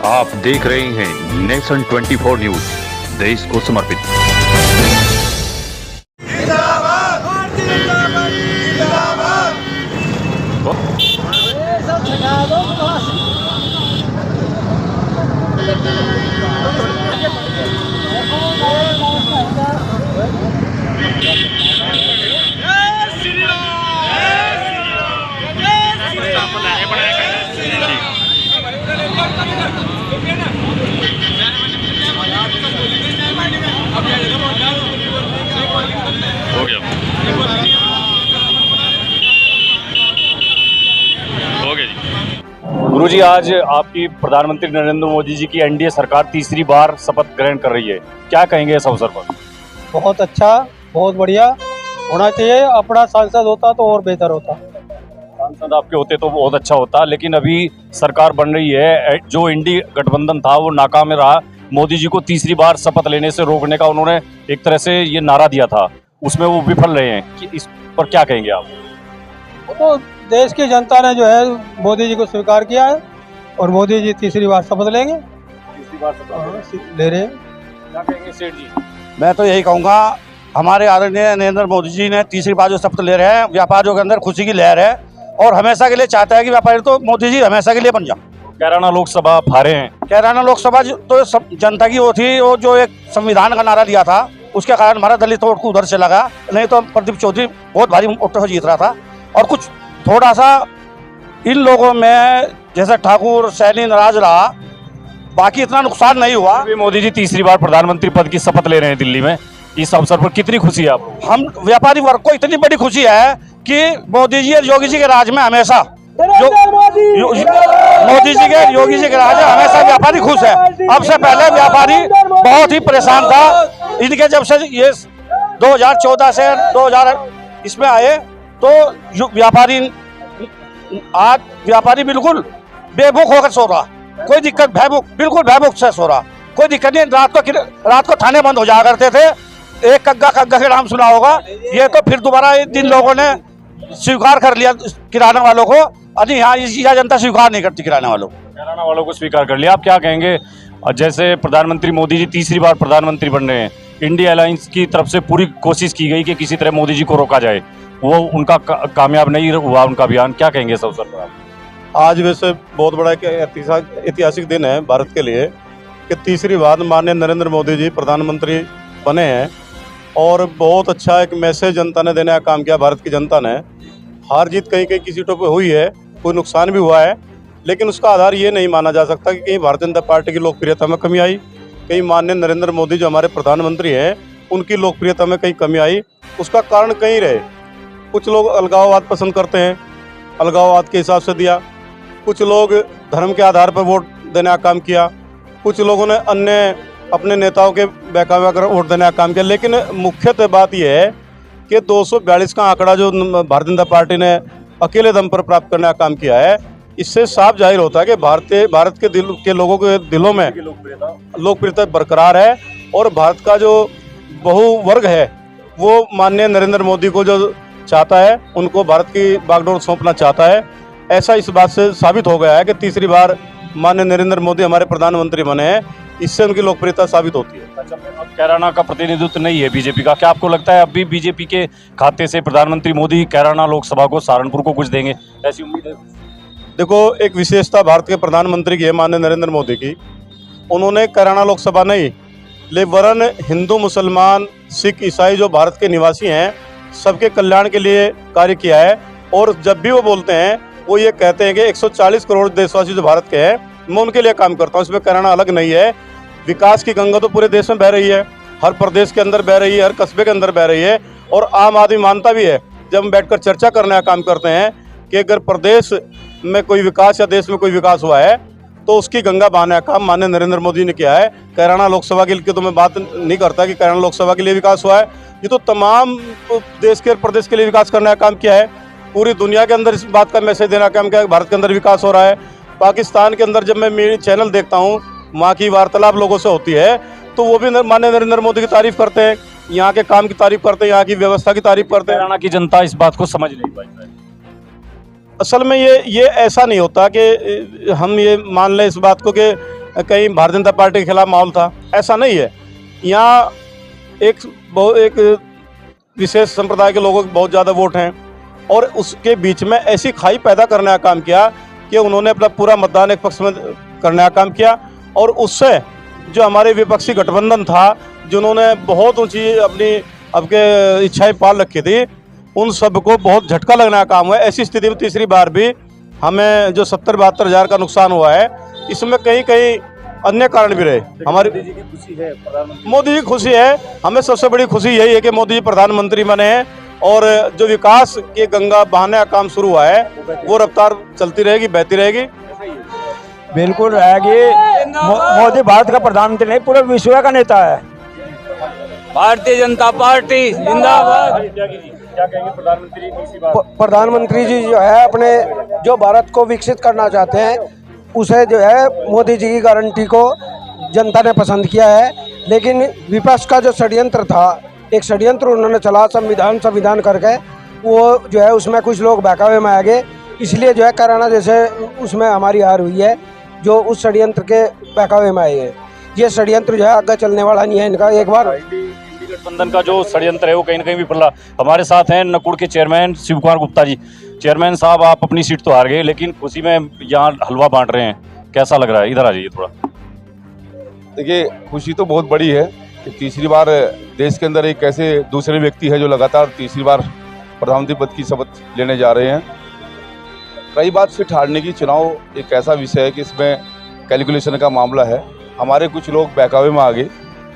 आप देख रहे हैं नेशन 24 न्यूज, देश को समर्पित। हो गया जी। गुरुजी, आज आपकी प्रधानमंत्री नरेंद्र मोदी जी की एनडीए सरकार तीसरी बार शपथ ग्रहण कर रही है, क्या कहेंगे इस अवसर पर? बहुत अच्छा, बहुत बढ़िया होना चाहिए। अपना सांसद होता तो और बेहतर होता। सांसद आपके होते तो बहुत अच्छा होता, लेकिन अभी सरकार बन रही है, जो इंडी गठबंधन था वो नाकाम रहा। मोदी जी को तीसरी बार शपथ लेने से रोकने का उन्होंने एक तरह से ये नारा दिया था, उसमें वो विफल रहे हैं कि इस पर क्या कहेंगे आप? तो देश की जनता ने जो है मोदी जी को स्वीकार किया है और मोदी जी तीसरी बार शपथ लेंगे। तीसरी बार शपथ ले रहे हैं। क्या कहेंगे सेठ जी? मैं तो यही कहूँगा, हमारे आदरणीय नरेंद्र मोदी जी ने तीसरी बार जो शपथ ले रहे हैं, व्यापारियों के अंदर खुशी की लहर है और हमेशा के लिए चाहता है कि व्यापारी तो मोदी जी हमेशा के लिए बन जाए। कैराना लोकसभा आप हारे हैं। कैराना लोकसभा तो जनता की वो थी, वो जो एक संविधान का नारा दिया था, उसके कारण हमारा दलित वोट को उधर से लगा, नहीं तो प्रदीप चौधरी बहुत भारी वोटों से जीत रहा था। और कुछ थोड़ा सा इन लोगों में जैसे ठाकुर सैनी नाराज रहा, बाकी इतना नुकसान नहीं हुआ। अभी मोदी जी तीसरी बार प्रधानमंत्री पद की शपथ ले रहे हैं दिल्ली में, इस अवसर पर कितनी खुशी है आपको? हम व्यापारी वर्ग को इतनी बड़ी खुशी है कि मोदी जी और योगी जी के राज में हमेशा मोदी जी के योगी जी के राज में हमेशा व्यापारी खुश है। अब से पहले व्यापारी बहुत ही परेशान था। इनके जब से ये 2014 से 2000 इसमें आए तो व्यापारी आज व्यापारी बिल्कुल बेमुख होकर सो रहा, कोई दिक्कत बिल्कुल भयमुख से सो रहा, कोई दिक्कत नहीं। रात को थाने बंद हो जाया करते थे। एक कग्गा के नाम सुना होगा, ये तो फिर दोबारा दिन लोगों ने स्वीकार कर लिया किराना वालों को। अरे यहाँ यह जनता स्वीकार नहीं करती किराना वालों को। किराना वालों को स्वीकार कर लिया। आप क्या कहेंगे, जैसे प्रधानमंत्री मोदी जी तीसरी बार प्रधानमंत्री बन रहे हैं, इंडिया अलायंस की तरफ से पूरी कोशिश की गई कि किसी तरह मोदी जी को रोका जाए, वो उनका कामयाब नहीं हुआ उनका अभियान, क्या कहेंगे इस अवसर पर आप? आज वैसे बहुत बड़ा ऐतिहासिक दिन है भारत के लिए कि तीसरी बार माननीय नरेंद्र मोदी जी प्रधानमंत्री बने हैं और बहुत अच्छा एक मैसेज जनता ने देने का काम किया। भारत की जनता ने हार जीत कहीं की सीटों पे हुई है, कोई नुकसान भी हुआ है, लेकिन उसका आधार ये नहीं माना जा सकता कि कहीं भारतीय जनता पार्टी की लोकप्रियता में कमी आई, कहीं माननीय नरेंद्र मोदी जो हमारे प्रधानमंत्री हैं उनकी लोकप्रियता में कहीं कमी आई। उसका कारण कहीं रहे। कुछ लोग अलगाववाद पसंद करते हैं, अलगाववाद के हिसाब से दिया। कुछ लोग धर्म के आधार पर वोट देने का काम किया। कुछ लोगों ने अन्य अपने नेताओं के बहकावे कर वोट देने का काम किया। लेकिन मुख्यतः बात यह है कि 242 का आंकड़ा जो भारतीय जनता पार्टी ने अकेले दम पर प्राप्त करने का काम किया है, इससे साफ जाहिर होता है कि भारत के लोगों के दिलों में लोकप्रियता बरकरार है और भारत का जो बहुवर्ग है वो माननीय नरेंद्र मोदी को जो चाहता है, उनको भारत की बागडोर सौंपना चाहता है। ऐसा इस बात से साबित हो गया है कि तीसरी बार माननीय नरेंद्र मोदी हमारे प्रधानमंत्री बने हैं, इससे उनकी लोकप्रियता साबित होती है। अब कैराना का प्रतिनिधित्व नहीं है बीजेपी का, क्या आपको लगता है अब भी बीजेपी के खाते से प्रधानमंत्री मोदी कैराना लोकसभा को, सहारनपुर को कुछ देंगे, ऐसी उम्मीद है? देखो, एक विशेषता भारत के प्रधानमंत्री की है माननीय नरेंद्र मोदी की। उन्होंने कैराना लोकसभा नहीं, वरन हिंदू, मुसलमान, सिख, ईसाई जो भारत के निवासी हैं, सबके कल्याण के लिए कार्य किया है। और जब भी वो बोलते हैं वो ये कहते हैं कि 140 करोड़ देशवासी जो भारत के हैं, मैं उनके लिए काम करता हूँ, इसमें कैराना अलग नहीं है। विकास की गंगा तो पूरे देश में बह रही है, हर प्रदेश के अंदर बह रही है, हर कस्बे के अंदर बह रही है। और आम आदमी मानता भी है, जब हम बैठकर चर्चा करने का काम करते हैं कि अगर प्रदेश में कोई विकास या देश में कोई विकास हुआ है तो उसकी गंगा बहाने का काम माननीय नरेंद्र मोदी ने किया है। कैराना लोकसभा के लिए तो मैं बात नहीं करता कि कैराना लोकसभा के लिए विकास हुआ है, ये तो तमाम देश के प्रदेश के लिए विकास करने का काम किया है। पूरी दुनिया के अंदर इस बात का मैसेज देना काम किया है, भारत के अंदर विकास हो रहा है। पाकिस्तान के अंदर जब मैं मेरी चैनल देखता हूँ, वहाँ की वार्तालाप लोगों से होती है, तो वो भी माननीय नरेंद्र मोदी की तारीफ करते हैं, यहाँ के काम की तारीफ करते हैं, यहाँ की व्यवस्था की तारीफ करते हैं। कैराना की जनता इस बात को समझ नहीं पाई। असल में ये ऐसा नहीं होता कि हम ये मान लें इस बात को कि कहीं भारतीय जनता पार्टी के खिलाफ माहौल था, ऐसा नहीं है। यहाँ एक विशेष संप्रदाय के लोगों के बहुत ज़्यादा वोट हैं और उसके बीच में ऐसी खाई पैदा करने का काम किया कि उन्होंने अपना पूरा मतदान एक पक्ष में करने का काम किया और उससे जो हमारे विपक्षी गठबंधन था, जिन्होंने बहुत ऊंची अपनी आपके इच्छाएं पाल रखी थी, उन सबको बहुत झटका लगने का काम हुआ। ऐसी स्थिति में तीसरी बार भी हमें जो 70-72 हज़ार का नुकसान हुआ है, इसमें कहीं कहीं अन्य कारण भी रहे। हमारी मोदी जी की खुशी है, हमें सबसे बड़ी खुशी यही है कि मोदी जी प्रधानमंत्री बने हैं और जो विकास के गंगा बहाने का काम शुरू हुआ है वो रफ्तार चलती रहेगी, बहती रहेगी। बिल्कुल रहेगी। मोदी भारत का प्रधानमंत्री नहीं, पूरे विश्व का नेता है। भारतीय जनता पार्टी जिंदाबाद। क्या कहेंगे प्रधानमंत्री तीसरी बार? प्रधानमंत्री जी जो है अपने जो भारत को विकसित करना चाहते हैं, उसे जो है मोदी जी की गारंटी को जनता ने पसंद किया है। लेकिन विपक्ष का जो षड्यंत्र था, एक षड्यंत्र उन्होंने चला संविधान करके, वो जो है उसमें कुछ लोग बहकावे में आ गए, इसलिए जो है कराना जैसे उसमें हमारी हार हुई है, जो उस षड्यंत्र के बहकावे में आए हैं। ये षड्यंत्र जो है आगे चलने वाला नहीं है इनका। एक बार गठबंधन का जो षड्यंत्र है वो कहीं ना कहीं विफला। हमारे साथ हैं नकुड़ के चेयरमैन शिव कुमार गुप्ता जी। चेयरमैन साहब, आप अपनी सीट तो हार गए, लेकिन खुशी में यहाँ हलवा बांट रहे हैं, कैसा लग रहा है? इधर आ जाइए थोड़ा। देखिए, खुशी तो बहुत बड़ी है कि तीसरी बार देश के अंदर एक ऐसे दूसरे व्यक्ति है जो लगातार तीसरी बार प्रधानमंत्री पद की शपथ लेने जा रहे हैं। रही बात सीट हारने की, चुनाव एक ऐसा विषय है कि इसमें कैलकुलेशन का मामला है। हमारे कुछ लोग बहकावे में आ गए,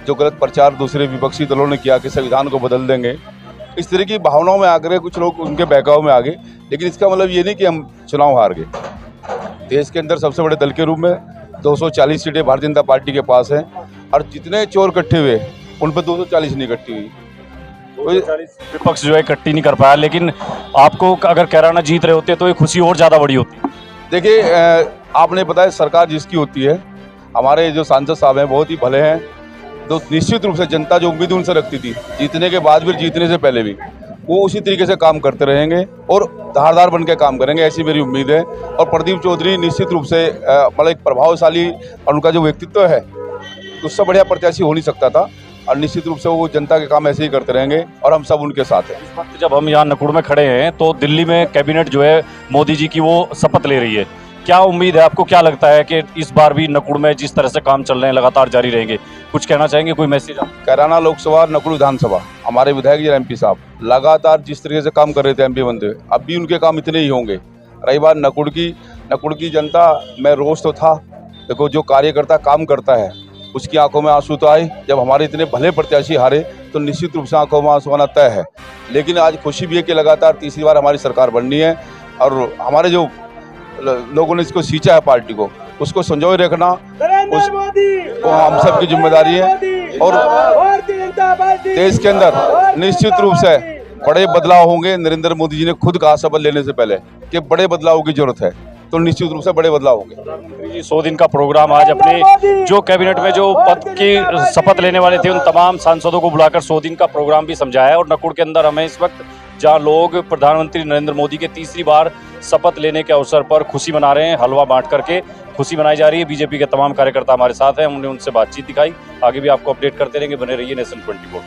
जो गलत प्रचार दूसरे विपक्षी दलों ने किया कि संविधान को बदल देंगे, इस तरह की भावनाओं में आकर कुछ लोग उनके बहकाव में आ गए। लेकिन इसका मतलब ये नहीं कि हम चुनाव हार गए। देश के अंदर सबसे बड़े दल के रूप में 240 सीटें भारतीय जनता पार्टी के पास हैं और जितने चोर इकट्ठे हुए उन पर 240 नहीं इकट्ठी हुई। विपक्ष जो है इकट्ठी नहीं कर पाया, लेकिन आपको अगर कैराना जीत रहे होते तो ये खुशी और ज़्यादा बड़ी होती। देखिए, आपने बताया सरकार जिसकी होती है, हमारे जो सांसद साहब हैं बहुत ही भले हैं, तो निश्चित रूप से जनता जो उम्मीद उनसे रखती थी, जीतने के बाद भी, जीतने से पहले भी, वो उसी तरीके से काम करते रहेंगे और धारदार बन के काम करेंगे, ऐसी मेरी उम्मीद है। और प्रदीप चौधरी निश्चित रूप से मतलब एक प्रभावशाली और उनका जो व्यक्तित्व है, उससे बढ़िया प्रत्याशी हो नहीं सकता था और निश्चित रूप से वो जनता के काम ऐसे ही करते रहेंगे और हम सब उनके साथ हैं। इस वक्त जब हम यहाँ नकुड़ में खड़े हैं तो दिल्ली में कैबिनेट जो है मोदी जी की वो शपथ ले रही है, क्या उम्मीद है आपको? क्या लगता है कि इस बार भी नकुड़ में जिस तरह से काम चल रहे हैं लगातार जारी रहेंगे? कुछ कहना चाहेंगे, कोई मैसेज? कैराना लोकसभा, नकुड़ विधानसभा, हमारे विधायक जी एमपी साहब लगातार जिस तरीके से काम कर रहे थे एमपी बनते हुए, अब भी उनके काम इतने ही होंगे। रही बात नकुड़ की जनता में रोष तो था। देखो, जो कार्यकर्ता काम करता है उसकी आंखों में आंसू तो आए। जब हमारे इतने भले प्रत्याशी हारे तो निश्चित रूप से आंखों में आंसू आना तय है। लेकिन आज खुशी भी है कि लगातार तीसरी बार हमारी सरकार बननी है और हमारे जो लोगों ने इसको सींचा है पार्टी को, उसको संजोए रखना वो हम सब की जिम्मेदारी है। और देश के अंदर निश्चित रूप से बड़े बदलाव होंगे। नरेंद्र मोदी जी ने खुद कहा शपथ लेने से पहले कि बड़े बदलाव की जरूरत है, तो निश्चित रूप से बड़े बदलाव होंगे। प्रधानमंत्री जी 100 दिन का प्रोग्राम आज अपने जो कैबिनेट में जो पद की शपथ लेने वाले थे उन तमाम सांसदों को बुलाकर 100 दिन का प्रोग्राम भी समझाया है। और नकुड़ के अंदर हमें इस वक्त जहां लोग प्रधानमंत्री नरेंद्र मोदी के तीसरी बार शपथ लेने के अवसर पर खुशी मना रहे हैं, हलवा बांट करके खुशी मनाई जा रही है। बीजेपी के तमाम कार्यकर्ता हमारे साथ हैं, हमने उनसे बातचीत दिखाई। आगे भी आपको अपडेट करते रहेंगे, बने रहिए नेशन 24।